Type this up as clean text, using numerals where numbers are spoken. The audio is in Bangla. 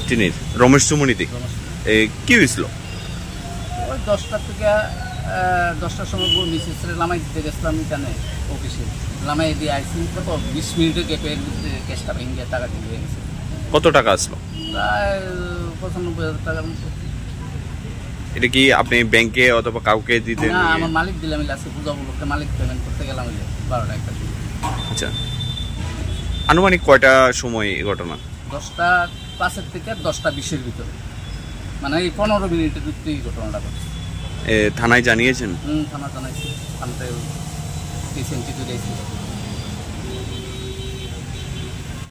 টিনের রমেশ সুমনিতে কি হয়েছিল? ওই 10টার থেকে 10টার সময় মিসেসরে লামাই দিতে গেছিলাম এখানে অফিসে, লামাই দিয়ে আইসি কত 20 মিনিটের গ্যাপের কেসটা ভেঙে টাকা দিয়ে গেছে। কত টাকা আসলো? প্রায় 95,000 টাকার মতো। এটা কি আপনি ব্যাংকে অথবা কাউকে দিতে? না, আমার মালিক দিলাম, আছে পূজা উপলক্ষে মালিক পেমেন্ট করতে গেলাম 12টা 1টা। আচ্ছা, আনুমানিক কয়টা সময় এই ঘটনা? 10টা 5 থেকে 10টা 20-এর ভিতরে, মানে এই 15 মিনিটের ভিতরে এই ঘটনাটা ঘটছে। থানায় জানিয়েছেন? থানা জানাইছি, থানাতে রিসেন্টলি